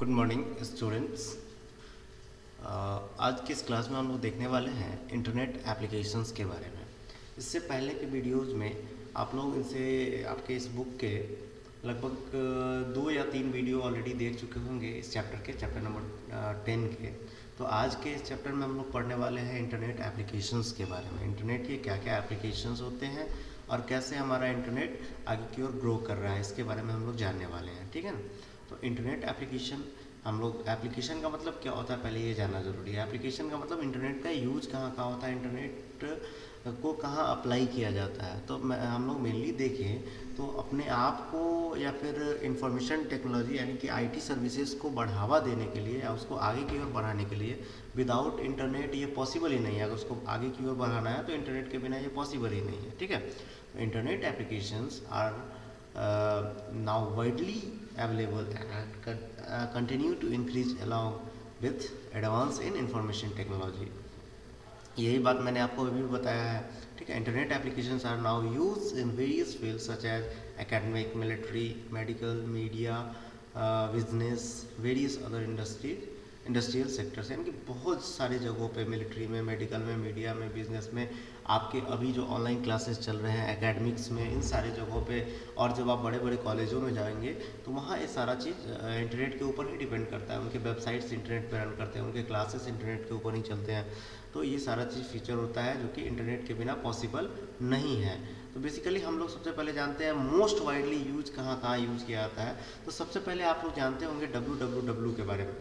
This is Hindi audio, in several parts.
Good morning students. आज की इस क्लास में हम लोग देखने वाले हैं इंटरनेट एप्लीकेशंस के बारे में। इससे पहले के वीडियोस में आप लोग इनसे आपके इस बुक के लगभग 2 या 3 वीडियो ऑलरेडी देख चुके होंगे इस चैप्टर नंबर 10 के। तो आज के इस चैप्टर में हम लोग पढ़ने वाले हैं इंटरनेट एप्लीकेशंस के बारे में। इंटरनेट के क्या क्या एप्लीकेशंस होते हैं और कैसे हमारा इंटरनेट आगे की ओर ग्रो कर रहा है, इसके बारे में हम लोग जानने वाले हैं। ठीक है ना। तो इंटरनेट एप्लीकेशन, हम लोग एप्लीकेशन का मतलब क्या होता है पहले ये जानना ज़रूरी है। एप्लीकेशन का मतलब इंटरनेट का यूज कहाँ कहाँ होता है, इंटरनेट को कहाँ अप्लाई किया जाता है। तो हम लोग मेनली देखें तो अपने आप को या फिर इंफॉर्मेशन टेक्नोलॉजी यानी कि आईटी सर्विसेज को बढ़ावा देने के लिए या उसको आगे की ओर बढ़ाने के लिए विदाउट इंटरनेट ये पॉसिबल ही नहीं है। अगर उसको आगे की ओर बढ़ाना है तो इंटरनेट के बिना ये पॉसिबल ही नहीं है। ठीक है। Internet applications are now widely available and continue to increase along with advance in information technology। यही बात मैंने आपको अभी भी बताया है। ठीक है। Internet applications are now use in various fields such as academic, military, medical, media, business, various other industrial sectors, यानी कि बहुत सारे जगहों पे, मिलिट्री में, मेडिकल में, मीडिया में, बिजनेस में, आपके अभी जो ऑनलाइन क्लासेस चल रहे हैं एकेडमिक्स में, इन सारे जगहों पे, और जब आप बड़े बड़े कॉलेजों में जाएंगे तो वहाँ ये सारा चीज़ इंटरनेट के ऊपर ही डिपेंड करता है। उनके वेबसाइट्स इंटरनेट पर रन करते हैं, उनके क्लासेस इंटरनेट के ऊपर ही चलते हैं। तो ये सारा चीज़ फीचर होता है जो कि इंटरनेट के बिना पॉसिबल नहीं है। तो बेसिकली हम लोग सबसे पहले जानते हैं मोस्ट वाइडली यूज कहाँ कहाँ यूज़ किया जाता है। तो सबसे पहले आप लोग जानते होंगे www के बारे में।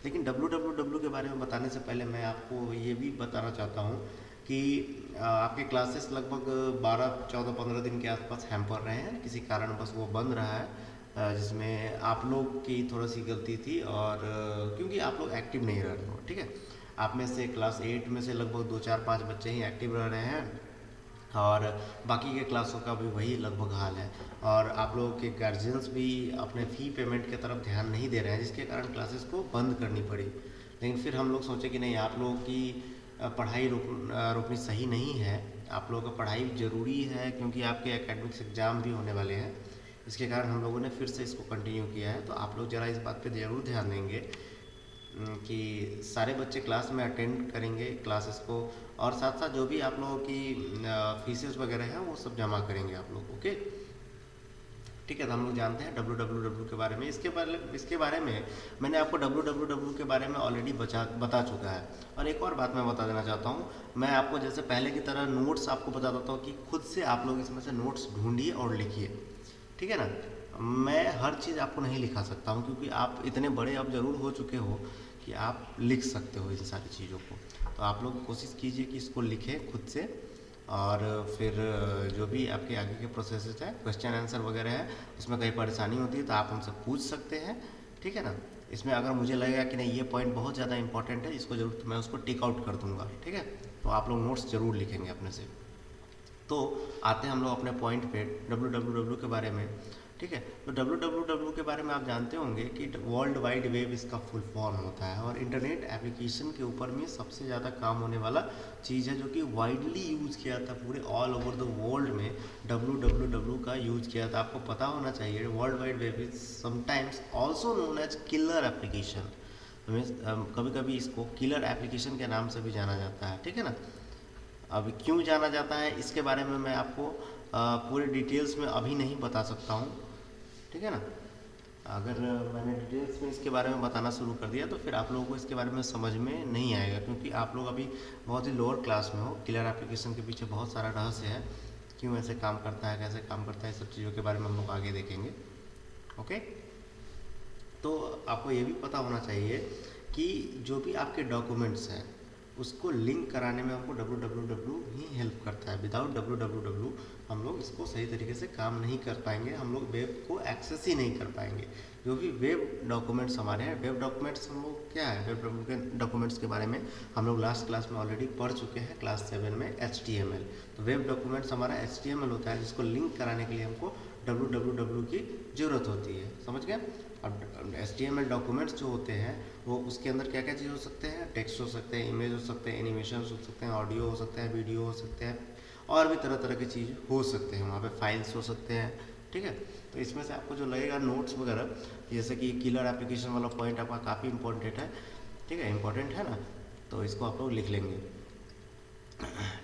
लेकिन www के बारे में बताने से पहले मैं आपको ये भी बताना चाहता हूँ कि आपके क्लासेस लगभग 12, 14, 15 दिन के आसपास हैम्पर रहे हैं, किसी कारण बस वो बंद रहा है, जिसमें आप लोग की थोड़ी सी गलती थी और क्योंकि आप लोग एक्टिव नहीं रह रहे हो। ठीक है। आप में से क्लास 8 में से लगभग 2, 4, 5 बच्चे ही एक्टिव रह रहे हैं और बाकी के क्लासों का भी वही लगभग हाल है। और आप लोगों के गार्जियंस भी अपने फ़ी पेमेंट की तरफ ध्यान नहीं दे रहे हैं, जिसके कारण क्लासेस को बंद करनी पड़ी। लेकिन फिर हम लोग सोचे कि नहीं, आप लोगों की पढ़ाई रोकनी सही नहीं है। आप लोगों का पढ़ाई ज़रूरी है क्योंकि आपके एकेडमिक्स एग्ज़ाम भी होने वाले हैं। इसके कारण हम लोगों ने फिर से इसको कंटिन्यू किया है। तो आप लोग ज़रा इस बात पे ज़रूर ध्यान देंगे कि सारे बच्चे क्लास में अटेंड करेंगे क्लासेस को, और साथ साथ जो भी आप लोगों की फीसेस वगैरह हैं वो सब जमा करेंगे आप लोग। ओके। ठीक है। तो हम लोग जानते हैं www के बारे में। इसके बारे में मैंने आपको www के बारे में ऑलरेडी बता चुका है। और एक और बात मैं बता देना चाहता हूँ, मैं आपको जैसे पहले की तरह नोट्स आपको बता देता हूँ कि खुद से आप लोग इसमें से नोट्स ढूंढिए और लिखिए। ठीक है ना। मैं हर चीज़ आपको नहीं लिखा सकता हूँ क्योंकि आप इतने बड़े अब ज़रूर हो चुके हो कि आप लिख सकते हो इन सारी चीज़ों को। तो आप लोग कोशिश कीजिए कि इसको लिखें खुद से, और फिर जो भी आपके आगे के प्रोसेसेस है, क्वेश्चन आंसर वगैरह है, उसमें कहीं परेशानी होती है तो आप हमसे पूछ सकते हैं। ठीक है ना। इसमें अगर मुझे लगेगा कि नहीं ये पॉइंट बहुत ज़्यादा इंपॉर्टेंट है, इसको जरूर मैं उसको टिक आउट कर दूंगा। ठीक है। तो आप लोग नोट्स ज़रूर लिखेंगे अपने से। तो आते हैं हम लोग अपने पॉइंट पे www के बारे में। ठीक है। तो www के बारे में आप जानते होंगे कि वर्ल्ड वाइड वेब इसका फुल फॉर्म होता है, और इंटरनेट एप्लीकेशन के ऊपर में सबसे ज़्यादा काम होने वाला चीज़ है जो कि वाइडली यूज़ किया था पूरे ऑल ओवर द वर्ल्ड में। www का यूज़ किया था। आपको पता होना चाहिए world wide web is sometimes also known as killer application. कभी कभी इसको किलर एप्लीकेशन के नाम से भी जाना जाता है। ठीक है ना। अब क्यों जाना जाता है इसके बारे में मैं आपको पूरे डिटेल्स में अभी नहीं बता सकता हूँ। ठीक है ना। अगर मैंने डिटेल्स में इसके बारे में बताना शुरू कर दिया तो फिर आप लोगों को इसके बारे में समझ में नहीं आएगा, क्योंकि आप लोग अभी बहुत ही लोअर क्लास में हो। किलर एप्लीकेशन के पीछे बहुत सारा रहस्य है, क्यों ऐसे काम करता है, कैसे काम करता है, सब चीज़ों के बारे में हम लोग आगे देखेंगे। ओके। तो आपको ये भी पता होना चाहिए कि जो भी आपके डॉक्यूमेंट्स हैं उसको लिंक कराने में हमको www ही हेल्प करता है। विदाउट www हम लोग इसको सही तरीके से काम नहीं कर पाएंगे, हम लोग वेब को एक्सेस ही नहीं कर पाएंगे। जो भी वेब डॉक्यूमेंट्स हमारे हैं, वेब डॉक्यूमेंट्स हम लोग क्या है, वेब डॉक्यूमेंट्स के बारे में हम लोग लास्ट क्लास में ऑलरेडी पढ़ चुके हैं, क्लास 7 में HTML। तो वेब डॉक्यूमेंट्स हमारा HTML होता है, जिसको लिंक कराने के लिए हमको www की ज़रूरत होती है। समझ गए। अब HTML डॉक्यूमेंट्स जो होते हैं वो उसके अंदर क्या क्या चीज़ हो सकते हैं, टेक्स्ट हो सकते हैं, इमेज हो सकते हैं, एनिमेशन हो सकते हैं, ऑडियो हो सकते हैं, वीडियो हो सकते हैं, और भी तरह तरह की चीज़ हो सकते हैं। वहाँ पे फाइल्स हो सकते हैं, ठीक है। तो इसमें से आपको जो लगेगा नोट्स वगैरह, जैसे कि किलर एप्लीकेशन वाला पॉइंट आपका काफ़ी इंपॉर्टेंट है, ठीक है, इंपॉर्टेंट है ना, तो इसको आप लोग लिख लेंगे,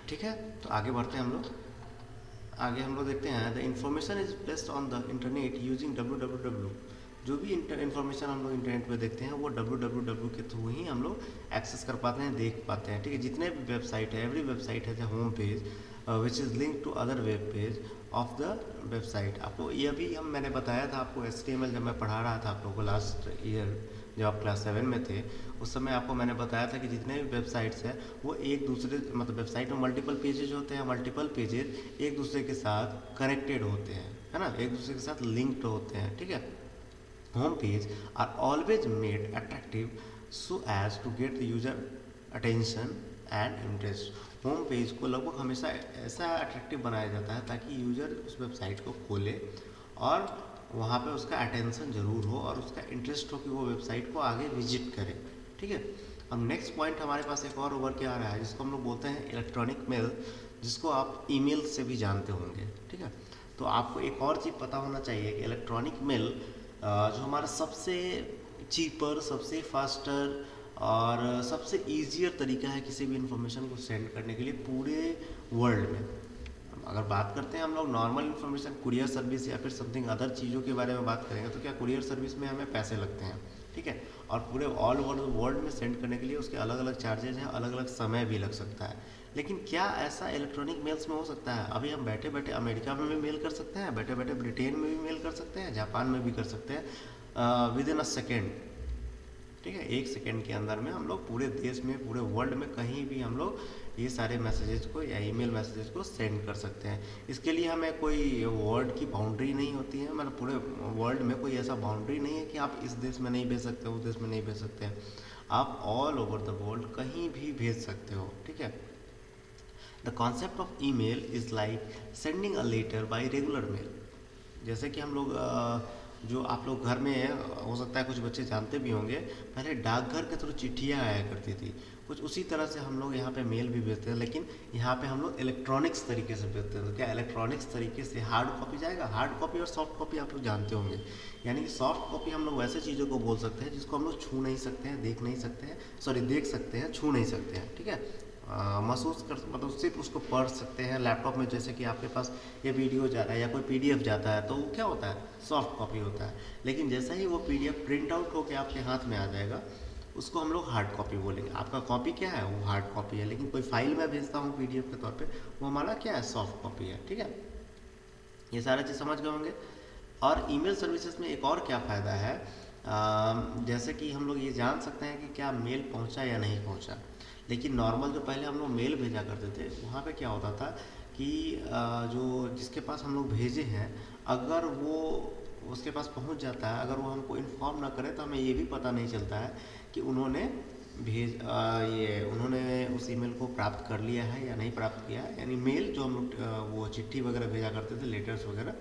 ठीक है। तो आगे बढ़ते हैं हम लोग। आगे हम लोग देखते हैं the information is placed on the internet using www। जो भी इन्फॉर्मेशन हम लोग इंटरनेट पे देखते हैं वो www के थ्रू ही हम लोग एक्सेस कर पाते हैं, देख पाते हैं, ठीक है। जितने भी वेबसाइट है, एवरी वेबसाइट है home page which is link to other web page of the website. आपको ये भी मैंने बताया था आपको HTML जब मैं पढ़ा रहा था आप लोगों को लास्ट ईयर, जब आप क्लास 7 में थे, उस समय आपको मैंने बताया था कि जितने भी वेबसाइट्स हैं वो एक दूसरे, मतलब वेबसाइट में मल्टीपल पेजेज होते हैं, मल्टीपल पेजेज एक दूसरे के साथ कनेक्टेड होते हैं, है ना, एक दूसरे के साथ लिंक्ड होते हैं, ठीक है। Home page are always made attractive so as to get the user attention and interest. Home page को लगभग हमेशा ऐसा अट्रैक्टिव बनाया जाता है ताकि यूजर उस वेबसाइट को खोले और वहाँ पे उसका अटेंशन ज़रूर हो और उसका इंटरेस्ट हो कि वो वेबसाइट को आगे विजिट करे, ठीक है। अब नेक्स्ट पॉइंट हमारे पास एक और उभर के आ रहा है जिसको हम लोग बोलते हैं इलेक्ट्रॉनिक मेल, जिसको आप ईमेल से भी जानते होंगे, ठीक है। तो आपको एक और चीज़ पता होना चाहिए कि इलेक्ट्रॉनिक मेल जो हमारा सबसे चीपर, सबसे फास्टर और सबसे ईजियर तरीका है किसी भी इंफॉर्मेशन को सेंड करने के लिए पूरे वर्ल्ड में। अगर बात करते हैं हम लोग नॉर्मल इन्फॉर्मेशन, कुरियर सर्विस या फिर समथिंग अदर चीज़ों के बारे में बात करेंगे तो क्या कुरियर सर्विस में हमें पैसे लगते हैं, ठीक है, और पूरे ऑल ओवर द वर्ल्ड में सेंड करने के लिए उसके अलग अलग चार्जेज हैं, अलग अलग समय भी लग सकता है। लेकिन क्या ऐसा इलेक्ट्रॉनिक मेल्स में हो सकता है? अभी हम बैठे बैठे अमेरिका में भी मेल कर सकते हैं, बैठे बैठे ब्रिटेन में भी मेल कर सकते हैं, जापान में भी कर सकते हैं विद इन अ सेकेंड, ठीक है। 1 सेकेंड के अंदर में हम लोग पूरे देश में, पूरे वर्ल्ड में कहीं भी हम लोग ये सारे मैसेजेस को या ईमेल मैसेजेस को सेंड कर सकते हैं। इसके लिए हमें कोई वर्ड की बाउंड्री नहीं होती है, मतलब पूरे वर्ल्ड में कोई ऐसा बाउंड्री नहीं है कि आप इस देश में नहीं भेज सकते, उस देश में नहीं भेज सकते हैं, आप ऑल ओवर द वर्ल्ड कहीं भी भेज सकते हो, ठीक है। The concept of email is like sending a letter by regular mail. जैसे कि हम लोग जो आप लोग घर में हो सकता है कुछ बच्चे जानते भी होंगे, पहले डाकघर के थ्रू चिट्ठियाँ आया करती थी, कुछ उसी तरह से हम लोग यहाँ पे मेल भी भेजते हैं, लेकिन यहाँ पे हम लोग इलेक्ट्रॉनिक्स तरीके से भेजते हैं। तो क्या इलेक्ट्रॉनिक्स तरीके से हार्ड कॉपी जाएगा? हार्ड कॉपी और सॉफ्ट कॉपी आप लोग जानते होंगे, यानी कि सॉफ्ट कॉपी हम लोग वैसे चीज़ों को बोल सकते हैं जिसको हम लोग छू नहीं सकते हैं, देख नहीं सकते हैं, सॉरी देख सकते हैं, छू नहीं सकते हैं, ठीक है। महसूस कर, मतलब सिर्फ उसको पढ़ सकते हैं। लैपटॉप में जैसे कि आपके पास ये वीडियो जा रहा है या कोई PDF जाता है तो वो क्या होता है? सॉफ्ट कॉपी होता है। लेकिन जैसा ही वो PDF प्रिंट आउट होकर आपके हाथ में आ जाएगा उसको हम लोग हार्ड कॉपी बोलेंगे। आपका कॉपी क्या है? वो हार्ड कॉपी है। लेकिन कोई फाइल मैं भेजता हूँ PDF के तौर पे, वो हमारा क्या है? सॉफ्ट कॉपी है, ठीक है। ये सारा चीज़ समझ गए होंगे। और ईमेल सर्विसेज में एक और क्या फ़ायदा है, जैसे कि हम लोग ये जान सकते हैं कि क्या मेल पहुंचा या नहीं पहुंचा। लेकिन नॉर्मल जो पहले हम लोग मेल भेजा करते थे वहाँ पे क्या होता था कि जो जिसके पास हम लोग भेजे हैं अगर वो उसके पास पहुंच जाता है, अगर वो हमको इन्फॉर्म ना करे तो हमें ये भी पता नहीं चलता है कि उन्होंने उन्होंने उस ईमेल को प्राप्त कर लिया है या नहीं प्राप्त किया है। यानी मेल जो हम लोग वो चिट्ठी वगैरह भेजा करते थे, लेटर्स वगैरह,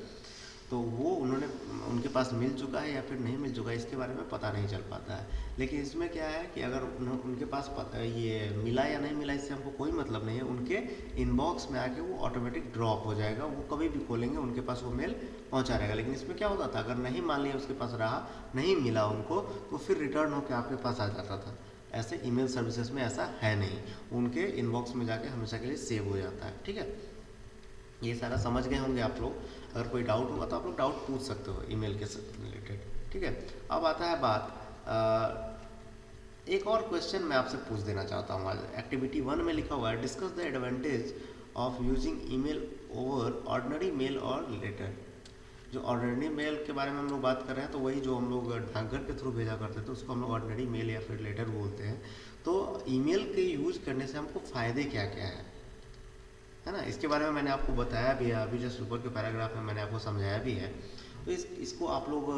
तो वो उन्होंने उनके पास मिल चुका है या फिर नहीं मिल चुका है इसके बारे में पता नहीं चल पाता है। लेकिन इसमें क्या है कि अगर उनके पास ये मिला या नहीं मिला इससे हमको कोई मतलब नहीं है, उनके इनबॉक्स में आके वो ऑटोमेटिक ड्रॉप हो जाएगा, वो कभी भी खोलेंगे उनके पास वो मेल पहुंचा रहेगा। लेकिन इसमें क्या होता था, अगर नहीं मान लिया उसके पास रहा, नहीं मिला उनको, तो फिर रिटर्न होकर आपके पास आ जाता था। ऐसे ईमेल सर्विसेज में ऐसा है नहीं, उनके इनबॉक्स में जाके हमेशा के लिए सेव हो जाता है, ठीक है। ये सारा समझ गए होंगे आप लोग। अगर कोई डाउट होगा तो आप लोग डाउट पूछ सकते हो ईमेल के रिलेटेड, ठीक है। अब आता है बात एक और क्वेश्चन मैं आपसे पूछ देना चाहता हूँ। आज एक्टिविटी 1 में लिखा हुआ है discuss the advantage of using email over ordinary mail और लेटर। जो ऑर्डिनरी मेल के बारे में हम लोग बात कर रहे हैं तो वही जो हम लोग डाकघर के थ्रू भेजा करते थे उसको हम लोग ऑर्डिनरी मेल या फिर लेटर बोलते हैं। तो ईमेल के यूज करने से हमको फ़ायदे क्या क्या है ना, इसके बारे में मैंने आपको बताया भी है, अभी जस्ट ऊपर के पैराग्राफ में मैंने आपको समझाया भी है। तो इसको आप लोग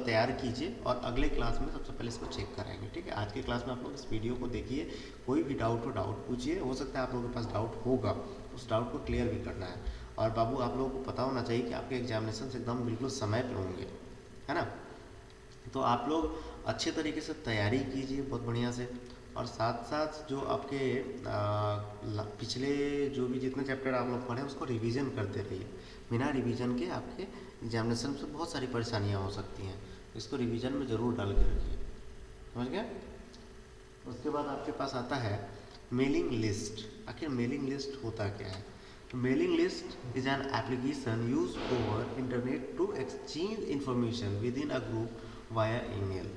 तैयार कीजिए और अगले क्लास में सबसे पहले इसको चेक कराएंगे, ठीक है। आज के क्लास में आप लोग इस वीडियो को देखिए, कोई भी डाउट हो डाउट पूछिए, हो सकता है आप लोगों के पास डाउट होगा, उस डाउट को क्लियर भी करना है। और बाबू आप लोगों को पता होना चाहिए कि आपके एग्जामिनेशन एकदम बिल्कुल समय पर होंगे, है ना। तो आप लोग अच्छे तरीके से तैयारी कीजिए बहुत बढ़िया से, और साथ साथ जो आपके पिछले जो भी जितने चैप्टर आप लोग पढ़े उसको रिवीजन करते रहिए। बिना रिवीजन के आपके एग्जामिनेशन से बहुत सारी परेशानियाँ हो सकती हैं, इसको रिवीजन में ज़रूर डाल के रखिए। समझ गए? उसके बाद आपके पास आता है मेलिंग लिस्ट। आखिर मेलिंग लिस्ट होता क्या है? तो mailing list is an application use over internet to exchange information with in a group via email.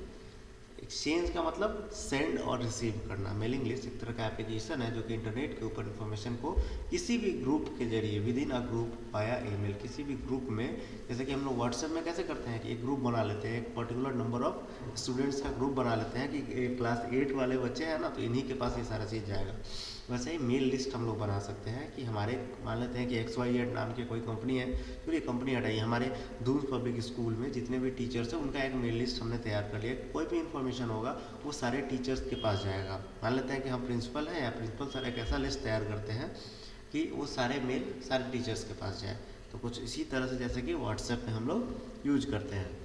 Exchange का मतलब सेंड और रिसीव करना। मेलिंग लिस्ट एक तरह का एप्लीकेशन है जो कि इंटरनेट के ऊपर इन्फॉर्मेशन को किसी भी ग्रुप के जरिए with in a group via email, किसी भी ग्रुप में, जैसे कि हम लोग व्हाट्सएप में कैसे करते हैं कि एक ग्रुप बना लेते हैं, एक पर्टिकुलर नंबर ऑफ स्टूडेंट्स का ग्रुप बना लेते हैं कि क्लास 8 वाले बच्चे हैं ना, तो इन्हीं के पास ये सारा चीज़ जाएगा। वैसे ही मेल लिस्ट हम लोग बना सकते हैं कि हमारे, मान लेते हैं कि XYZ नाम की कोई कंपनी है, फिर ये कंपनी हटाई, हमारे दूर पब्लिक स्कूल में जितने भी टीचर्स हैं उनका एक मेल लिस्ट हमने तैयार कर लिया। कोई भी इन्फॉर्मेशन होगा वो सारे टीचर्स के पास जाएगा। मान लेते हैं कि हम प्रिंसिपल हैं, या प्रिंसिपल सर एक ऐसा लिस्ट तैयार करते हैं कि वो सारे मेल सारे टीचर्स के पास जाए। तो कुछ इसी तरह से जैसे कि व्हाट्सएप में हम लोग यूज करते हैं,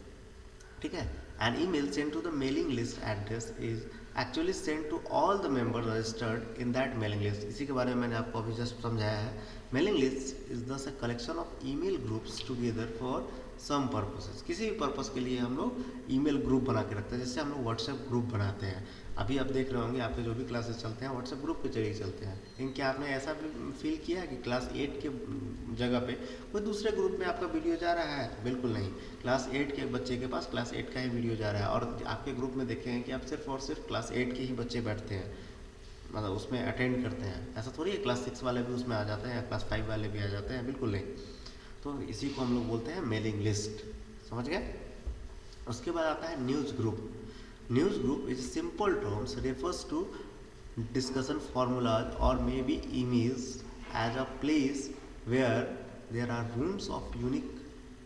ठीक है। An email sent to the mailing list address is actually sent to all the members registered in that mailing list। इसी के बारे में मैंने आपको अभी जस्ट समझाया है। Mailing list is thus a collection of email groups together for some purposes। किसी भी पर्पस के लिए हम लोग ईमेल ग्रुप बना के रखते हैं, जैसे हम लोग व्हाट्सएप ग्रुप बनाते हैं। अभी आप देख रहे होंगे आपके जो भी क्लासेस चलते हैं व्हाट्सएप ग्रुप के जरिए चलते हैं, लेकिन क्या आपने ऐसा भी फील किया है कि क्लास 8 के जगह पे कोई दूसरे ग्रुप में आपका वीडियो जा रहा है? बिल्कुल नहीं। क्लास 8 के बच्चे के पास क्लास 8 का ही वीडियो जा रहा है, और आपके ग्रुप में देखेंगे कि आप सिर्फ और सिर्फ क्लास 8 के ही बच्चे बैठते हैं, मतलब उसमें अटेंड करते हैं। ऐसा थोड़ी है क्लास 6 वाले भी उसमें आ जाते हैं या क्लास 5 वाले भी आ जाते हैं, बिल्कुल नहीं। तो इसी को हम लोग बोलते हैं मेलिंग लिस्ट। समझ गए? उसके बाद आता है news group. News group is simple terms refers to discussion formulas or maybe emails as a place where there are rooms of unique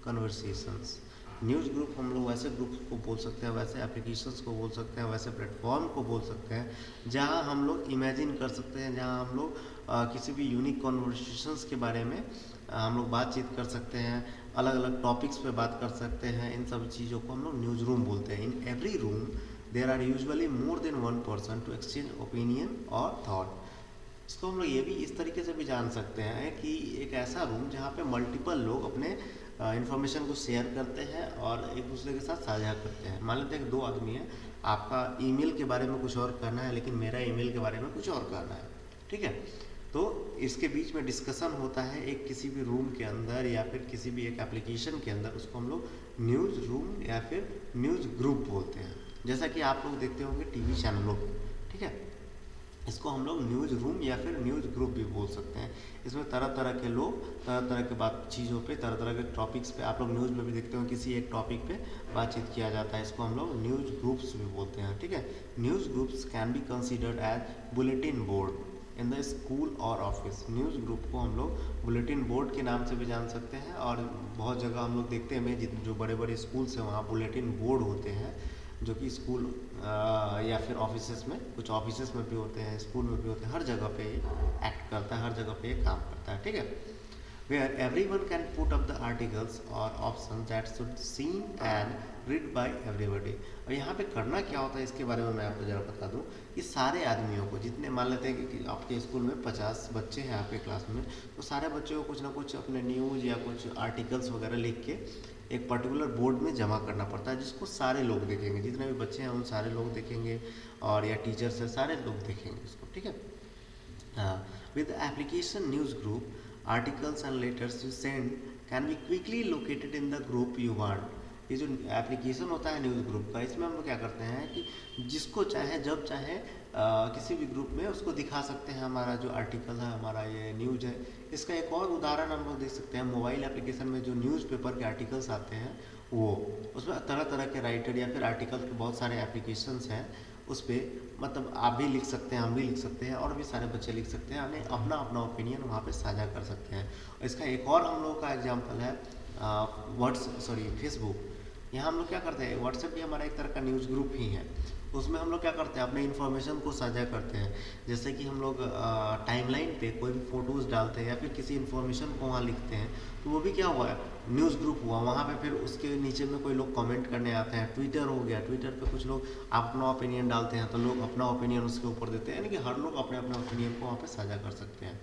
conversations। News group हम लोग वैसे ग्रुप को बोल सकते हैं, वैसे एप्लीकेशंस को बोल सकते हैं, वैसे प्लेटफॉर्म को बोल सकते हैं जहां हम लोग इमेजिन कर सकते हैं, जहां हम लोग किसी भी यूनिक कॉन्वर्सेशंस के बारे में हम लोग बातचीत कर सकते हैं, अलग अलग टॉपिक्स पे बात कर सकते हैं। इन सब चीज़ों को हम लोग न्यूज़ रूम बोलते हैं। In every room there are usually more than one person to exchange opinion और थॉट। इसको हम लोग ये भी इस तरीके से भी जान सकते हैं कि एक ऐसा रूम जहाँ पे मल्टीपल लोग अपने इन्फॉर्मेशन को शेयर करते हैं और एक दूसरे के साथ साझा करते हैं। मान लेते हैं कि 2 आदमी हैं, आपका ईमेल के बारे में कुछ और कहना है, लेकिन मेरा ईमेल के बारे में कुछ और कहना है, ठीक है। तो इसके बीच में डिस्कशन होता है एक किसी भी रूम के अंदर या फिर किसी भी एक एप्लीकेशन के अंदर, उसको हम लोग न्यूज़ रूम या फिर न्यूज़ ग्रुप बोलते हैं। जैसा कि आप लोग देखते होंगे टीवी चैनलों पर, ठीक है, इसको हम लोग न्यूज़ रूम या फिर न्यूज़ ग्रुप भी बोल सकते हैं। इसमें तरह तरह के लोग तरह तरह के बात चीज़ों पे, तरह तरह के टॉपिक्स पे, आप लोग न्यूज़ में भी देखते हो किसी एक टॉपिक पे बातचीत किया जाता है, इसको हम लोग न्यूज़ ग्रुप्स भी बोलते हैं, ठीक है। News groups can be considered as bulletin board in the school और ऑफिस। न्यूज़ ग्रुप को हम लोग बुलेटिन बोर्ड के नाम से भी जान सकते हैं, और बहुत जगह हम लोग देखते हैं जो बड़े बड़े स्कूल्स हैं वहाँ बुलेटिन बोर्ड होते हैं, जो कि स्कूल या फिर ऑफिसेस में, कुछ ऑफिसेस में भी होते हैं, स्कूल में भी होते हैं, हर जगह पे ये एक्ट करता है, हर जगह पे ये काम करता है, ठीक है। Where everyone can put up the articles or options that should seen and read by everybody। और यहाँ पे करना क्या होता है इसके बारे में मैं आपको ज़रा बता दूँ कि सारे आदमियों को, जितने मान लेते हैं कि आपके स्कूल में 50 बच्चे हैं आपके क्लास में, तो सारे बच्चों को कुछ ना कुछ अपने न्यूज़ या कुछ आर्टिकल्स वगैरह लिख के एक पर्टिकुलर बोर्ड में जमा करना पड़ता है, जिसको सारे लोग देखेंगे, जितने भी बच्चे हैं उन सारे लोग देखेंगे, और या टीचर्स हैं सारे लोग देखेंगे इसको, ठीक है। With application news group articles and letters you send can be quickly located in the group you want। ये जो एप्लीकेशन होता है न्यूज़ ग्रुप का, इसमें हम लोग क्या करते हैं कि जिसको चाहे जब चाहे किसी भी ग्रुप में उसको दिखा सकते हैं हमारा जो आर्टिकल है, हमारा ये न्यूज़ है। इसका एक और उदाहरण हम लोग देख सकते हैं मोबाइल एप्लीकेशन में, जो न्यूज़पेपर के आर्टिकल्स आते हैं वो, उसमें तरह तरह के राइटर या फिर आर्टिकल के बहुत सारे एप्लीकेशंस हैं, उस पर मतलब आप भी लिख सकते हैं, हम भी लिख सकते हैं, और भी सारे बच्चे लिख सकते हैं, यानी अपना अपना ओपिनियन वहाँ पे साझा कर सकते हैं। इसका एक और हम लोग का एग्जांपल है फेसबुक। यहाँ हम लोग क्या करते हैं, व्हाट्सएप भी हमारा एक तरह का न्यूज़ ग्रुप ही है, उसमें हम लोग क्या करते हैं अपने इन्फॉर्मेशन को साझा करते हैं। जैसे कि हम लोग टाइमलाइन पे कोई भी फ़ोटोज़ डालते हैं या फिर किसी इन्फॉर्मेशन को वहाँ लिखते हैं, तो वो भी क्या हुआ है, न्यूज़ ग्रुप हुआ। वहाँ पे फिर उसके नीचे में कोई लोग कमेंट करने आते हैं। ट्विटर हो गया, ट्विटर पे कुछ लोग अपना ओपिनियन डालते हैं, तो लोग अपना ओपिनियन उसके ऊपर देते हैं, यानी कि हर लोग अपने अपने ओपिनियन को वहाँ पे साझा कर सकते हैं।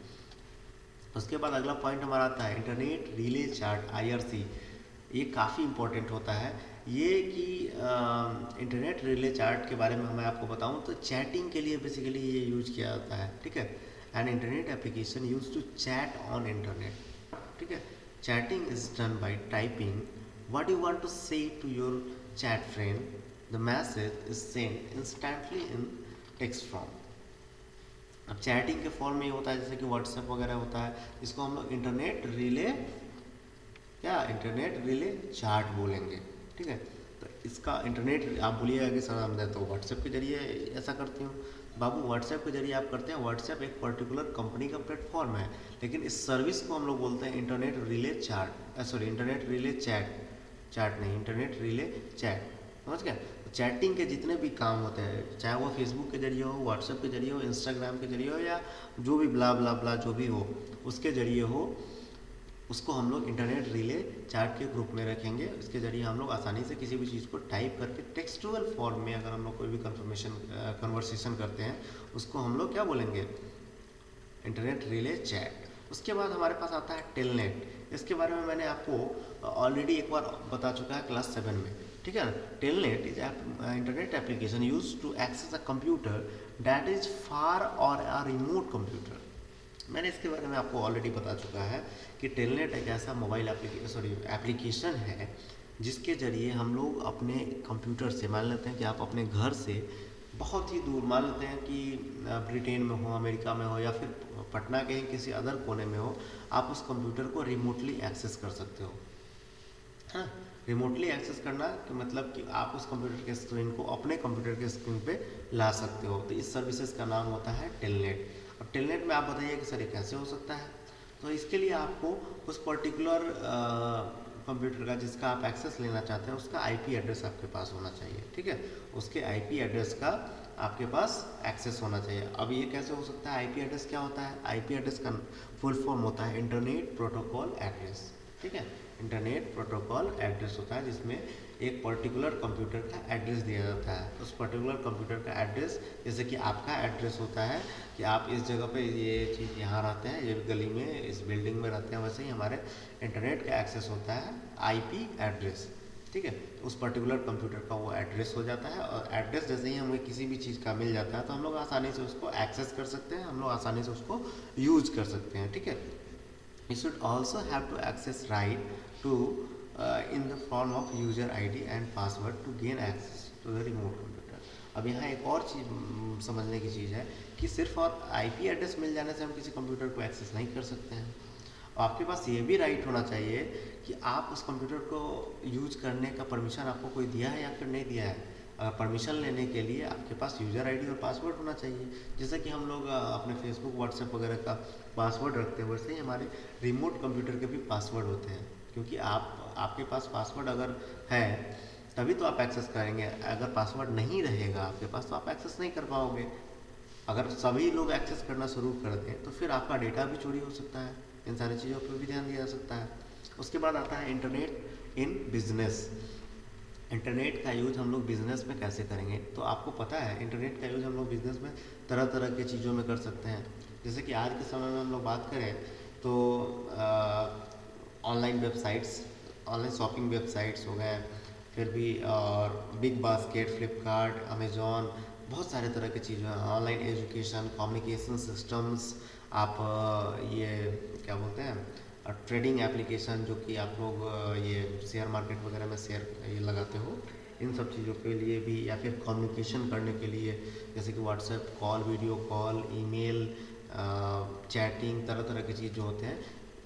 उसके बाद अगला पॉइंट हमारा आता है इंटरनेट रिले चार्ट IRC। ये काफ़ी इंपॉर्टेंट होता है ये कि इंटरनेट रिले चार्ट के बारे में मैं आपको बताऊं तो चैटिंग के लिए बेसिकली ये यूज किया जाता है, ठीक है। An internet application use to chat on internet, ठीक है। Chatting is done by typing what you want to say to your chat friend, the message is send instantly in text form. अब चैटिंग के फॉर्म में ये होता है जैसे कि व्हाट्सएप वगैरह होता है, इसको हम लोग इंटरनेट रिले चार्ट बोलेंगे, ठीक है। तो इसका इंटरनेट आप बोलिएगा कि सर मैं तो व्हाट्सएप के जरिए ऐसा करती हूँ। बाबू व्हाट्सएप के जरिए आप करते हैं, व्हाट्सएप एक पर्टिकुलर कंपनी का प्लेटफॉर्म है, लेकिन इस सर्विस को हम लोग बोलते हैं internet relay internet relay chat नहीं, इंटरनेट रिले चैट, समझ गए। चैटिंग के जितने भी काम होते हैं, चाहे वो फेसबुक के जरिए हो, व्हाट्सएप के जरिए हो, इंस्टाग्राम के जरिए हो, या जो भी ब्ला ब्ला ब्ला जो भी हो उसके जरिए हो, उसको हम लोग इंटरनेट रिले चार्ट के ग्रुप में रखेंगे। इसके जरिए हम लोग आसानी से किसी भी चीज़ को टाइप करके टेक्सचुअल फॉर्म में अगर हम लोग कोई भी कन्वर्सेशन करते हैं उसको हम लोग क्या बोलेंगे, इंटरनेट रिले चैट। उसके बाद हमारे पास आता है टेलनेट। इसके बारे में मैंने आपको ऑलरेडी एक बार बता चुका है क्लास 7 में, ठीक है ना। Telnet is internet application use to access a computer that is far or a remote computer. मैंने इसके बारे में आपको ऑलरेडी बता चुका है कि टेलनेट एक ऐसा मोबाइल एप्लीकेशन है जिसके जरिए हम लोग अपने कंप्यूटर से, मान लेते हैं कि आप अपने घर से बहुत ही दूर, मान लेते हैं कि ब्रिटेन में हो, अमेरिका में हो, या फिर पटना के ही किसी अदर कोने में हो, आप उस कंप्यूटर को रिमोटली एक्सेस कर सकते हो। हाँ, रिमोटली एक्सेस करना कि मतलब कि आप उस कंप्यूटर के स्क्रीन को अपने कंप्यूटर के स्क्रीन पे ला सकते हो। तो इस सर्विसेज का नाम होता है टेलनेट। अब टेलनेट में आप बताइए कि सर ये कैसे हो सकता है। तो इसके लिए आपको उस पर्टिकुलर कंप्यूटर का जिसका आप एक्सेस लेना चाहते हैं उसका IP एड्रेस आपके पास होना चाहिए, ठीक है। उसके IP एड्रेस का आपके पास एक्सेस होना चाहिए। अब ये कैसे हो सकता है, IP एड्रेस क्या होता है, IP एड्रेस का फुल फॉर्म होता है इंटरनेट प्रोटोकॉल एड्रेस, ठीक है। इंटरनेट प्रोटोकॉल एड्रेस होता है जिसमें एक पर्टिकुलर कंप्यूटर का एड्रेस दिया जाता है। उस पर्टिकुलर कंप्यूटर का एड्रेस, जैसे कि आपका एड्रेस होता है कि आप इस जगह पे ये चीज़ यहाँ रहते हैं, ये गली में इस बिल्डिंग में रहते हैं, वैसे ही हमारे इंटरनेट का एक्सेस होता है IP एड्रेस, ठीक है। तो उस पर्टिकुलर कंप्यूटर का वो एड्रेस हो जाता है, और एड्रेस जैसे ही हमें किसी भी चीज़ का मिल जाता है तो हम लोग आसानी से उसको एक्सेस कर सकते हैं, हम लोग आसानी से उसको यूज कर सकते हैं, ठीक है। You should also have to access right to in the form of user ID and password to gain access to the remote computer। अब यहाँ एक और चीज़ समझने की चीज़ है कि सिर्फ और IP एड्रेस मिल जाने से हम किसी कंप्यूटर को एक्सेस नहीं कर सकते हैं। आपके पास ये भी राइट होना चाहिए कि आप उस कंप्यूटर को यूज करने का परमिशन आपको कोई दिया है या फिर नहीं दिया है। परमिशन लेने के लिए आपके पास यूज़र ID और पासवर्ड होना चाहिए। जैसे कि हम लोग अपने फेसबुक व्हाट्सएप वगैरह का पासवर्ड रखते हैं, वैसे ही हमारे रिमोट कंप्यूटर के भी पासवर्ड होते हैं, क्योंकि आपके पास पासवर्ड अगर है तभी तो आप एक्सेस करेंगे। अगर पासवर्ड नहीं रहेगा आपके पास तो आप एक्सेस नहीं कर पाओगे। अगर सभी लोग एक्सेस करना शुरू कर दें तो फिर आपका डेटा भी चोरी हो सकता है। इन सारी चीज़ों पर भी ध्यान दिया जा सकता है। उसके बाद आता है इंटरनेट इन बिजनेस। इंटरनेट का यूज़ हम लोग बिज़नेस में कैसे करेंगे, तो आपको पता है इंटरनेट का यूज़ हम लोग बिज़नेस में तरह तरह की चीज़ों में कर सकते हैं। जैसे कि आज के समय में हम लोग बात करें तो online websites, online shopping websites हो गए, फिर भी और बिग बास्केट, फ्लिपकार्ट, अमेज़ॉन, बहुत सारे तरह की चीज़ें हैं। ऑनलाइन एजुकेशन, कम्युनिकेशन सिस्टम्स, आप ये क्या बोलते हैं ट्रेडिंग एप्लीकेशन, जो कि आप लोग ये शेयर मार्केट वगैरह में शेयर ये लगाते हो, इन सब चीज़ों के लिए भी, या फिर कम्युनिकेशन करने के लिए जैसे कि WhatsApp call, video call, email, chatting, तरह तरह की चीज़ जो होते हैं,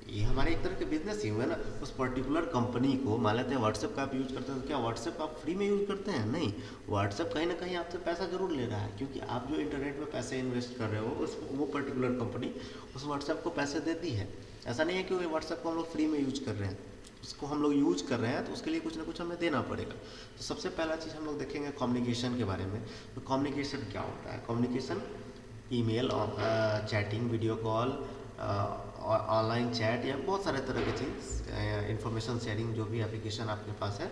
ये हमारे एक तरह के बिजनेस ही हुए ना। उस पर्टिकुलर कंपनी को मान लेते हैं व्हाट्सएप का आप यूज़ करते हैं, तो क्या व्हाट्सएप आप फ्री में यूज़ करते हैं? नहीं, व्हाट्सएप कहीं ना कहीं आपसे पैसा जरूर ले रहा है, क्योंकि आप जो इंटरनेट में पैसे इन्वेस्ट कर रहे हो वो पर्टिकुलर कंपनी उस व्हाट्सएप को पैसे देती है। ऐसा नहीं है कि व्हाट्सएप को हम लोग फ्री में यूज कर रहे हैं, उसको हम लोग यूज कर रहे हैं तो उसके लिए कुछ ना कुछ हमें देना पड़ेगा। तो सबसे पहला चीज़ हम लोग देखेंगे कम्युनिकेशन के बारे में। तो कम्युनिकेशन क्या होता है? Communication email, chatting, video call, online chat, या बहुत सारे तरह की चीज़, इंफॉर्मेशन शेयरिंग, जो भी एप्लीकेशन आपके पास है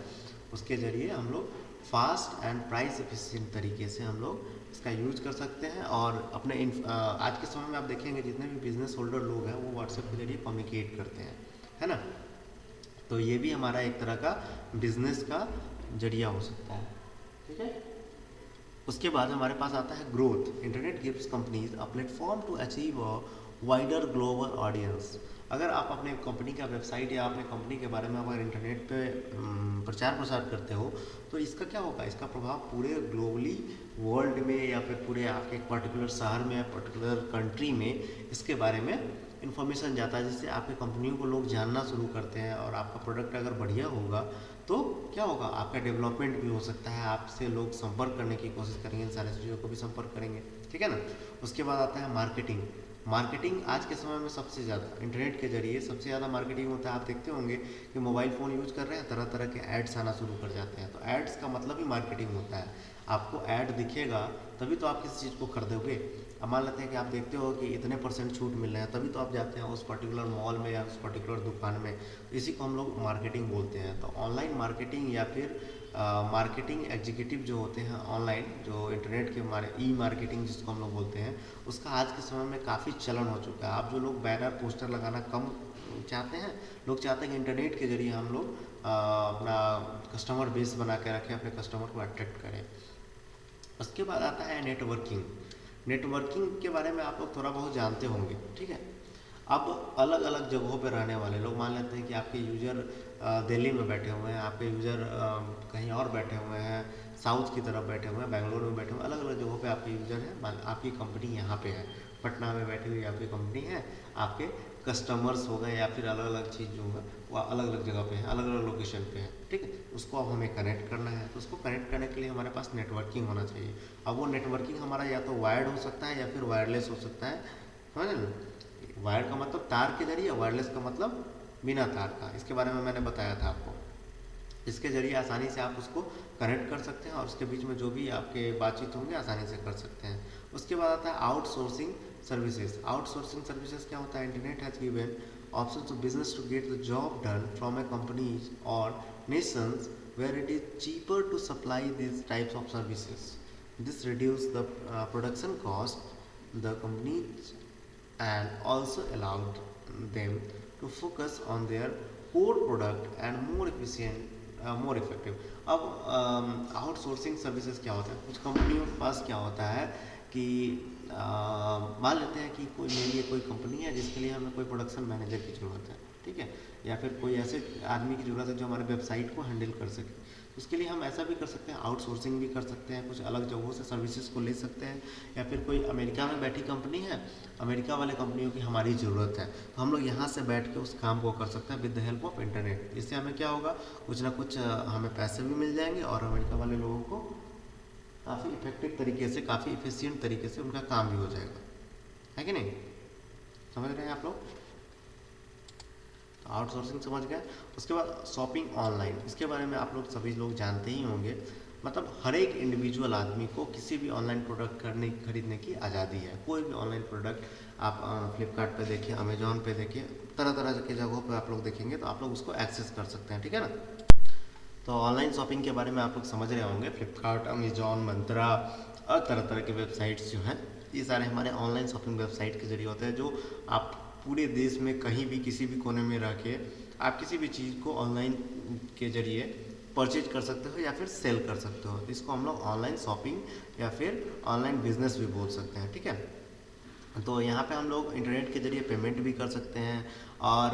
उसके ज़रिए हम लोग फास्ट एंड प्राइस एफिशिएंट तरीके से हम लोग इसका यूज कर सकते हैं। और अपने आज के समय में आप देखेंगे जितने भी बिजनेस होल्डर लोग हैं वो व्हाट्सएप के जरिए कम्युनिकेट करते हैं, है ना। तो ये भी हमारा एक तरह का बिजनेस का जरिया हो सकता है, ठीक है। उसके बाद हमारे पास आता है growth. Internet gives companies a platform to achieve a wider global audience. अगर आप अपने कंपनी का वेबसाइट या अपने कंपनी के बारे में अगर इंटरनेट पे प्रचार प्रसार करते हो तो इसका क्या होगा, इसका प्रभाव पूरे ग्लोबली वर्ल्ड में या फिर पूरे आपके एक पर्टिकुलर शहर में या पर्टिकुलर कंट्री में इसके बारे में इन्फॉर्मेशन जाता है, जिससे आपकी कंपनियों को लोग जानना शुरू करते हैं। और आपका प्रोडक्ट अगर बढ़िया होगा तो क्या होगा, आपका डेवलपमेंट भी हो सकता है, आपसे लोग संपर्क करने की कोशिश करेंगे, इन सारी चीज़ों को भी संपर्क करेंगे, ठीक है ना। उसके बाद आता है मार्केटिंग। मार्केटिंग आज के समय में सबसे ज़्यादा इंटरनेट के जरिए सबसे ज़्यादा मार्केटिंग होता है। आप देखते होंगे कि मोबाइल फ़ोन यूज़ कर रहे हैं, तरह तरह के एड्स आना शुरू कर जाते हैं। तो एड्स का मतलब ही मार्केटिंग होता है। आपको ऐड दिखेगा तभी तो आप किसी चीज़ को खरीदोगे। अब मान लेते हैं कि आप देखते हो कि इतने % छूट मिल रहे हैं, तभी तो आप जाते हैं उस पर्टिकुलर मॉल में या उस पर्टिकुलर दुकान में। इसी को हम लोग मार्केटिंग बोलते हैं। तो ऑनलाइन मार्केटिंग या फिर मार्केटिंग एग्जीक्यूटिव जो होते हैं ऑनलाइन, जो इंटरनेट के हमारे ई मार्केटिंग जिसको हम लोग बोलते हैं, उसका आज के समय में काफ़ी चलन हो चुका है। आप जो लोग बैनर पोस्टर लगाना कम चाहते हैं, लोग चाहते हैं कि इंटरनेट के जरिए हम लोग अपना कस्टमर बेस बना के रखें, अपने कस्टमर को अट्रैक्ट करें। उसके बाद आता है नेटवर्किंग। नेटवर्किंग के बारे में आप लोग थोड़ा बहुत जानते होंगे, ठीक है। अब अलग अलग जगहों पर रहने वाले लोग, मान लेते हैं कि आपके यूज़र दिल्ली में बैठे हुए हैं, आपके यूज़र कहीं और बैठे हुए हैं, साउथ की तरफ बैठे हुए हैं, बेंगलोर में बैठे हुए हैं, अलग अलग जगहों पे आपके यूज़र हैं। आपकी कंपनी यहाँ पे है, पटना में बैठी हुई आपकी कंपनी है, आपके कस्टमर्स हो गए या फिर अलग अलग चीज़ जो होगा वो अलग अलग जगह पे है, अलग अलग लोकेशन पे है, ठीक है। उसको अब हमें कनेक्ट करना है, तो उसको कनेक्ट करने के लिए हमारे पास नेटवर्किंग होना चाहिए। अब वो नेटवर्किंग हमारा या तो वायर्ड हो सकता है या फिर वायरलेस हो सकता है, समझ ना। वायर्ड का मतलब तार के जरिए, वायरलेस का मतलब बिना तार का। इसके बारे में मैंने बताया था आपको। इसके जरिए आसानी से आप उसको कनेक्ट कर सकते हैं और उसके बीच में जो भी आपके बातचीत होंगे आसानी से कर सकते हैं। उसके बाद आता है आउटसोर्सिंग सर्विसेज। आउटसोर्सिंग सर्विसेज क्या होता है, internet has given option to business to get the job done from a companies or nations where it is cheaper to supply these types of services. This reduces the production cost the companies and also allowed them to focus on their core product and more efficient, more effective. अब आउटसोर्सिंग सर्विसेज क्या होता है, कुछ कंपनियों के पास क्या होता है कि मान लेते हैं कि कोई मेरे लिए कोई कंपनी है जिसके लिए हमें कोई प्रोडक्शन मैनेजर की ज़रूरत है, ठीक है, या फिर कोई ऐसे आदमी की ज़रूरत है जो हमारे वेबसाइट को हैंडल कर सके। उसके लिए हम ऐसा भी कर सकते हैं, आउटसोर्सिंग भी कर सकते हैं, कुछ अलग जगहों से सर्विसेज को ले सकते हैं। या फिर कोई अमेरिका में बैठी कंपनी है, अमेरिका वाले कंपनियों की हमारी ज़रूरत है, तो हम लोग यहाँ से बैठ के उस काम को कर सकते हैं with the help of internet. इससे हमें क्या होगा, कुछ ना कुछ हमें पैसे भी मिल जाएंगे और अमेरिका वाले लोगों को काफ़ी इफेक्टिव तरीके से, काफ़ी इफिशियंट तरीके से उनका काम भी हो जाएगा, है कि नहीं। समझ रहे हैं आप लोग। आउटसोर्सिंग समझ गए। उसके बाद शॉपिंग ऑनलाइन, इसके बारे में आप लोग सभी लोग जानते ही होंगे। मतलब हर एक इंडिविजुअल आदमी को किसी भी ऑनलाइन प्रोडक्ट खरीदने की आज़ादी है। कोई भी ऑनलाइन प्रोडक्ट आप फ्लिपकार्ट पे देखिए, अमेजोन पे देखिए, तरह तरह के जगहों पे आप लोग देखेंगे तो आप लोग उसको एक्सेस कर सकते हैं, ठीक है ना। तो ऑनलाइन शॉपिंग के बारे में आप लोग समझ रहे होंगे। फ्लिपकार्ट, अमेजोन, मंत्रा और तरह तरह के वेबसाइट्स जो हैं, ये सारे हमारे ऑनलाइन शॉपिंग वेबसाइट के जरिए होते हैं, जो आप पूरे देश में कहीं भी किसी भी कोने में रह के आप किसी भी चीज़ को ऑनलाइन के जरिए परचेज कर सकते हो या फिर सेल कर सकते हो। इसको हम लोग ऑनलाइन शॉपिंग या फिर ऑनलाइन बिजनेस भी बोल सकते हैं, ठीक है। तो यहाँ पे हम लोग इंटरनेट के जरिए पेमेंट भी कर सकते हैं और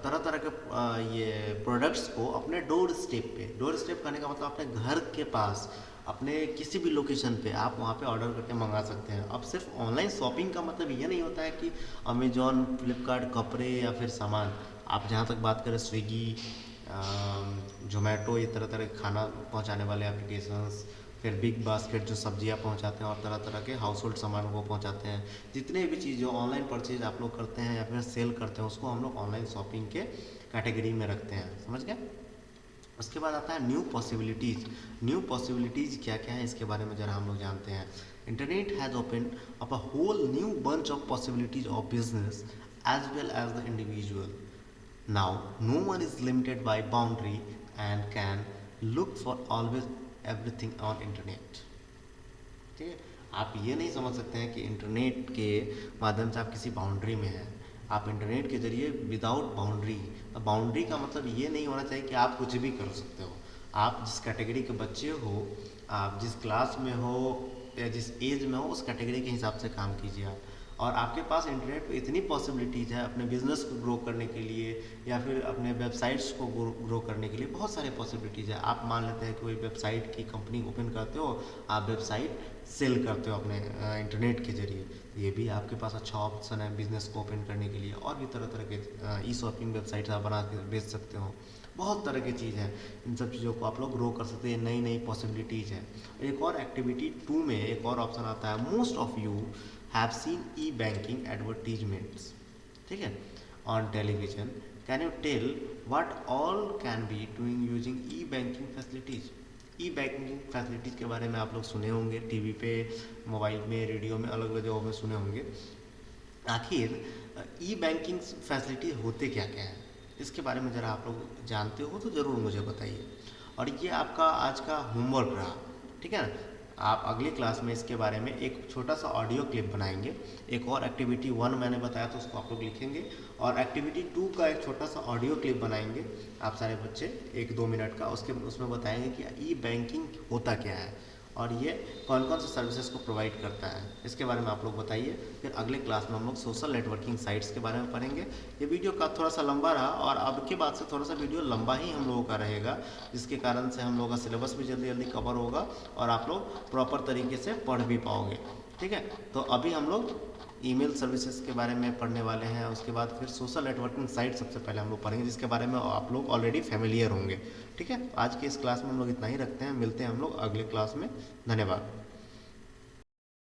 तरह तरह के ये प्रोडक्ट्स को अपने डोर स्टेप करने का मतलब अपने घर के पास, अपने किसी भी लोकेशन पे आप वहाँ पे ऑर्डर करके मंगा सकते हैं। अब सिर्फ ऑनलाइन शॉपिंग का मतलब ये नहीं होता है कि अमेजॉन, फ्लिपकार्ट, कपड़े या फिर सामान। आप जहाँ तक बात करें स्विगी, जोमेटो, ये तरह तरह के खाना पहुँचाने वाले एप्लीकेशंस, फिर बिग बास्केट जो सब्जियां पहुंचाते हैं और तरह तरह के हाउस होल्ड सामान को पहुंचाते हैं। जितने भी चीज़ जो ऑनलाइन परचेज आप लोग करते हैं या फिर सेल करते हैं, उसको हम लोग ऑनलाइन शॉपिंग के कैटेगरी में रखते हैं, समझ गए। उसके बाद आता है न्यू पॉसिबिलिटीज़। न्यू पॉसिबिलिटीज़ क्या क्या है, इसके बारे में ज़रा हम लोग जानते हैं। Internet has open up a whole new bunch of possibilities of business as well as the individual. Now, no one is limited by boundary and can look for always everything on internet. ठीक है, आप ये नहीं समझ सकते हैं कि इंटरनेट के माध्यम से आप किसी बाउंड्री में हैं। आप इंटरनेट के जरिए विदाउट बाउंड्री, बाउंड्री का मतलब ये नहीं होना चाहिए कि आप कुछ भी कर सकते हो। आप जिस कैटेगरी के बच्चे हो, आप जिस क्लास में हो या जिस एज में हो, उस कैटेगरी के हिसाब से काम कीजिए आप। और आपके पास इंटरनेट पे इतनी पॉसिबिलिटीज़ है अपने बिजनेस को ग्रो करने के लिए या फिर अपने वेबसाइट्स को ग्रो करने के लिए, बहुत सारे पॉसिबिलिटीज़ है। आप मान लेते हैं कि कोई वेबसाइट की कंपनी ओपन करते हो, आप वेबसाइट सेल करते हो अपने इंटरनेट के जरिए, ये भी आपके पास अच्छा ऑप्शन है बिजनेस को ओपन करने के लिए। और भी तरह तरह के ई शॉपिंग वेबसाइट्स आप बना के बेच सकते हो, बहुत तरह की चीज़ है। इन सब चीज़ों को आप लोग ग्रो कर सकते हैं, नई नई पॉसिबिलिटीज़ है। एक और एक्टिविटी 2 में एक और ऑप्शन आता है, most of you have seen e banking advertisements, ठीक है, on television. Can you tell what all can be doing using e banking facilities. E banking facilities के बारे में आप लोग सुने होंगे, टीवी पे, मोबाइल में, रेडियो में, अलग अलग जगहों में सुने होंगे। आखिर ई बैंकिंग फैसिलिटी होते क्या क्या है, इसके बारे में ज़रा आप लोग जानते हो तो ज़रूर मुझे बताइए। और ये आपका आज का होमवर्क रहा, ठीक है ना। आप अगली क्लास में इसके बारे में एक छोटा सा ऑडियो क्लिप बनाएंगे। एक और एक्टिविटी 1 मैंने बताया तो उसको आप लोग लिखेंगे, और एक्टिविटी 2 का एक छोटा सा ऑडियो क्लिप बनाएंगे आप सारे बच्चे, 1-2 मिनट का। उसमें बताएंगे कि ई बैंकिंग होता क्या है और ये कौन कौन से सर्विसेज को प्रोवाइड करता है, इसके बारे में आप लोग बताइए। फिर अगले क्लास में हम लोग सोशल नेटवर्किंग साइट्स के बारे में पढ़ेंगे। ये वीडियो का थोड़ा सा लंबा रहा और अब के बाद से थोड़ा सा वीडियो लंबा ही हम लोगों का रहेगा, जिसके कारण से हम लोगों का सिलेबस भी जल्दी जल्दी कवर होगा और आप लोग प्रॉपर तरीके से पढ़ भी पाओगे, ठीक है। तो अभी हम लोग ईमेल सर्विसेज के बारे में पढ़ने वाले हैं, उसके बाद फिर सोशल नेटवर्किंग साइट सबसे पहले हम लोग पढ़ेंगे, जिसके बारे में आप लोग ऑलरेडी फेमिलियर होंगे, ठीक है। आज की इस क्लास में हम लोग इतना ही रखते हैं, मिलते हैं हम लोग अगले क्लास में। धन्यवाद।